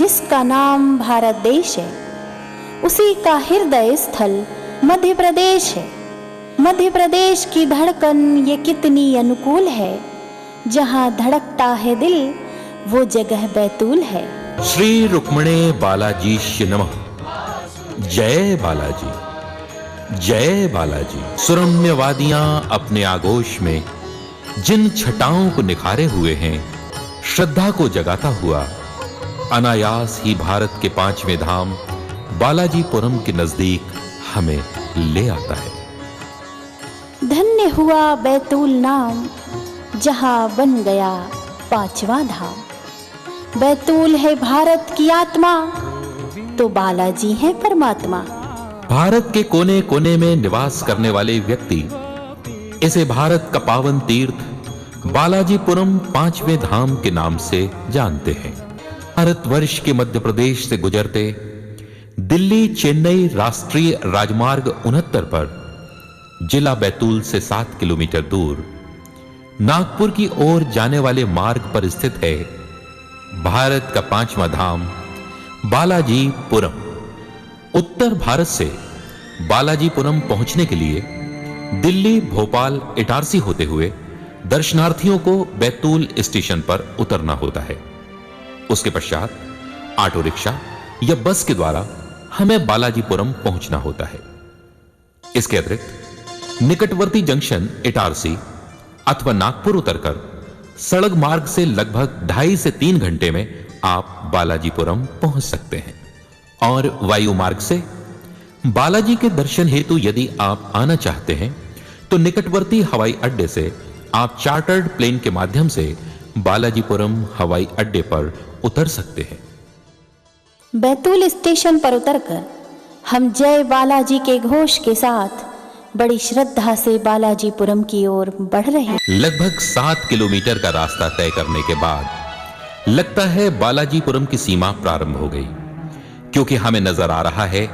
जिसका नाम भारत देश है, उसी का हृदय स्थल मध्य प्रदेश है। मध्य प्रदेश की धड़कन ये कितनी अनुकूल है, जहाँ धड़कता है दिल वो जगह बैतूल है। श्री रुक्मिणे बालाजी नमः। जय बालाजी, जय बालाजी। सुरम्य वादियां अपने आगोश में जिन छटाओं को निखारे हुए हैं, श्रद्धा को जगाता हुआ अनायास ही भारत के 5वें धाम बालाजीपुरम के नजदीक हमें ले आता है। धन्य हुआ बैतूल नाम, जहां बन गया 5वां धाम। बैतूल है भारत की आत्मा, तो बालाजी है परमात्मा। भारत के कोने कोने में निवास करने वाले व्यक्ति इसे भारत का पावन तीर्थ बालाजीपुरम 5वें धाम के नाम से जानते हैं। भारतवर्ष के मध्य प्रदेश से गुजरते दिल्ली चेन्नई राष्ट्रीय राजमार्ग 69 पर जिला बैतूल से 7 किलोमीटर दूर नागपुर की ओर जाने वाले मार्ग पर स्थित है भारत का 5वां धाम बालाजीपुरम। उत्तर भारत से बालाजीपुरम पहुंचने के लिए दिल्ली, भोपाल, इटारसी होते हुए दर्शनार्थियों को बैतूल स्टेशन पर उतरना होता है। उसके पश्चात ऑटो रिक्शा या बस के द्वारा हमें बालाजीपुरम पहुंचना होता है। इसके अतिरिक्त निकटवर्ती जंक्शन इटारसी अथवा नागपुर उतरकर सड़क मार्ग से लगभग 2.5 से 3 घंटे में आप बालाजीपुरम पहुंच सकते हैं। और वायु मार्ग से बालाजी के दर्शन हेतु यदि आप आना चाहते हैं तो निकटवर्ती हवाई अड्डे से आप चार्टर्ड प्लेन के माध्यम से बालाजीपुरम हवाई अड्डे पर उतर सकते हैं। बैतूल स्टेशन पर उतरकर हम जय बालाजी के घोष के साथ बड़ी श्रद्धा से बालाजीपुरम की ओर बढ़ रहे हैं। लगभग 7 किलोमीटर का रास्ता तय करने के बाद लगता है बालाजीपुरम की सीमा प्रारंभ हो गई, क्योंकि हमें नजर आ रहा है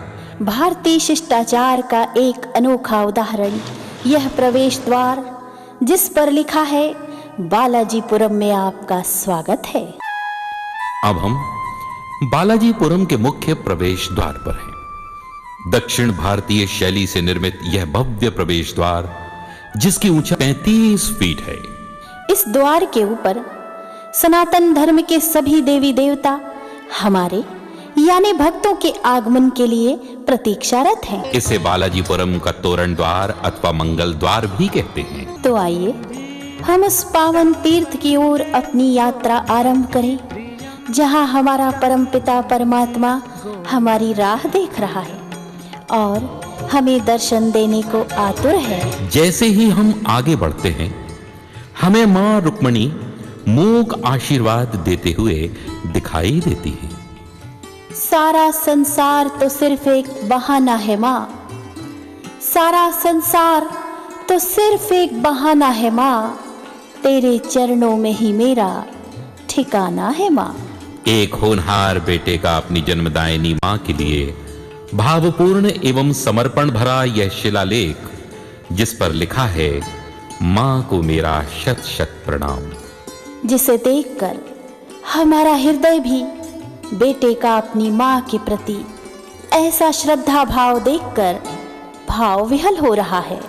भारतीय शिष्टाचार का एक अनोखा उदाहरण यह प्रवेश द्वार, जिस पर लिखा है बालाजीपुरम में आपका स्वागत है। अब हम बालाजीपुरम के मुख्य प्रवेश द्वार पर हैं। दक्षिण भारतीय शैली से निर्मित यह भव्य प्रवेश द्वार, जिसकी ऊंचाई 35 फीट है। इस द्वार के ऊपर सनातन धर्म के सभी देवी देवता हमारे यानी भक्तों के आगमन के लिए प्रतीक्षारत हैं। इसे बालाजीपुरम का तोरण द्वार अथवा मंगल द्वार भी कहते हैं। तो आइए हम उस पावन तीर्थ की ओर अपनी यात्रा आरंभ करें, जहां हमारा परमपिता परमात्मा हमारी राह देख रहा है और हमें दर्शन देने को आतुर है। जैसे ही हम आगे बढ़ते हैं, हमें मां रुक्मिणी मूक आशीर्वाद देते हुए दिखाई देती है। सारा संसार तो सिर्फ एक बहाना है माँ, सारा संसार तो सिर्फ एक बहाना है माँ, तेरे चरणों में ही मेरा ठिकाना है माँ। एक होनहार बेटे का अपनी जन्मदायिनी मां के लिए भावपूर्ण एवं समर्पण भरा यह शिलालेख, जिस पर लिखा है मां को मेरा शत शत प्रणाम, जिसे देखकर हमारा हृदय भी बेटे का अपनी मां के प्रति ऐसा श्रद्धा भाव देखकर भाव विहल हो रहा है।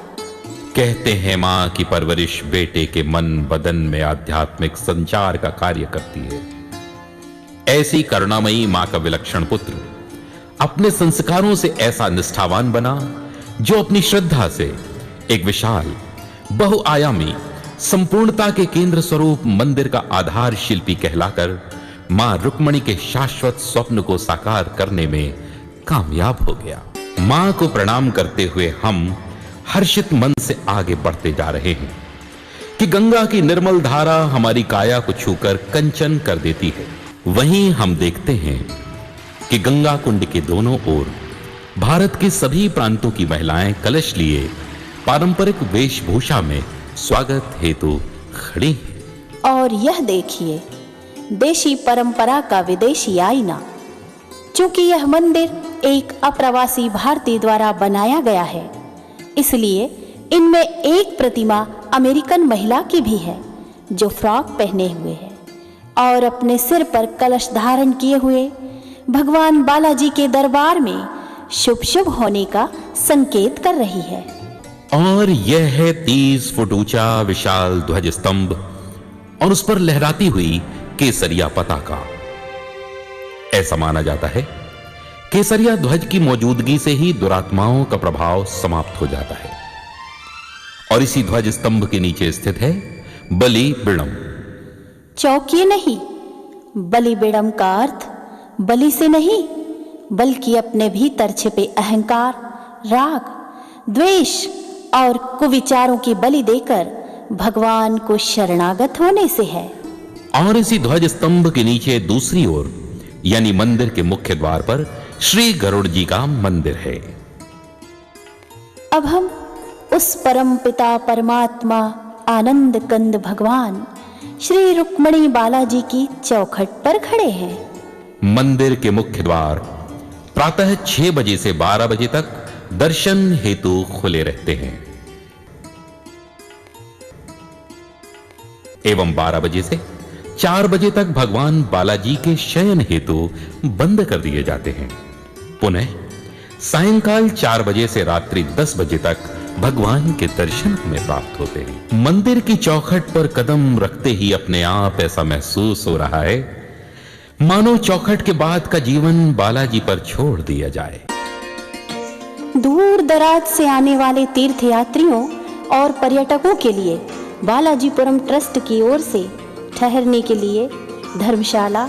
कहते हैं मां की परवरिश बेटे के मन बदन में आध्यात्मिक संचार का कार्य करती है। ऐसी करुणामयी मां का विलक्षण पुत्र अपने संस्कारों से ऐसा निष्ठावान बना, जो अपनी श्रद्धा से एक विशाल बहुआयामी संपूर्णता के केंद्र स्वरूप मंदिर का आधार शिल्पी कहलाकर मां रुक्मिणी के शाश्वत स्वप्न को साकार करने में कामयाब हो गया। मां को प्रणाम करते हुए हम हर्षित मन से आगे बढ़ते जा रहे हैं कि गंगा की निर्मल धारा हमारी काया को छूकर कंचन कर देती है। वहीं हम देखते हैं कि गंगा कुंड के दोनों ओर भारत के सभी प्रांतों की महिलाएं कलश लिए पारंपरिक वेशभूषा में स्वागत हेतु खड़ी हैं। और यह देखिए देशी परंपरा का विदेशी आईना। चूंकि यह मंदिर एक अप्रवासी भारतीय द्वारा बनाया गया है, इसलिए इनमें एक प्रतिमा अमेरिकन महिला की भी है, जो फ्रॉक पहने हुए है और अपने सिर पर कलश धारण किए हुए भगवान बालाजी के दरबार में शुभ शुभ होने का संकेत कर रही है। और यह है 30 फुट ऊंचा विशाल ध्वज स्तंभ और उस पर लहराती हुई केसरिया पताका। ऐसा माना जाता है केसरिया ध्वज की मौजूदगी से ही दुरात्माओं का प्रभाव समाप्त हो जाता है। और इसी ध्वज स्तंभ के नीचे स्थित है बलि बिड़म। चौकिए नहीं, बलि बिड़म का अर्थ बलि से नहीं बल्कि अपने भीतर छिपे अहंकार, राग, द्वेष और कुविचारों की बलि देकर भगवान को शरणागत होने से है। और इसी ध्वज स्तंभ के नीचे दूसरी ओर यानी मंदिर के मुख्य द्वार पर श्री गरुड़ जी का मंदिर है। अब हम उस परम पिता परमात्मा आनंद कंद भगवान श्री रुक्मणी बालाजी की चौखट पर खड़े हैं। मंदिर के मुख्य द्वार प्रातः 6 बजे से 12 बजे तक दर्शन हेतु खुले रहते हैं एवं 12 बजे से 4 बजे तक भगवान बालाजी के शयन हेतु बंद कर दिए जाते हैं। पुनः सायंकाल 4 बजे से रात्रि 10 बजे तक भगवान के दर्शन हमें प्राप्त होते हैं। मंदिर की चौखट पर कदम रखते ही अपने आप ऐसा महसूस हो रहा है मानो चौखट के बाद का जीवन बालाजी पर छोड़ दिया जाए। दूर दराज से आने वाले तीर्थयात्रियों और पर्यटकों के लिए बालाजीपुरम ट्रस्ट की ओर से ठहरने के लिए धर्मशाला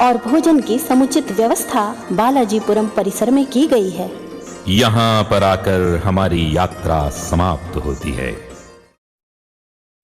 और भोजन की समुचित व्यवस्था बालाजीपुरम परिसर में की गई है। यहाँ पर आकर हमारी यात्रा समाप्त होती है।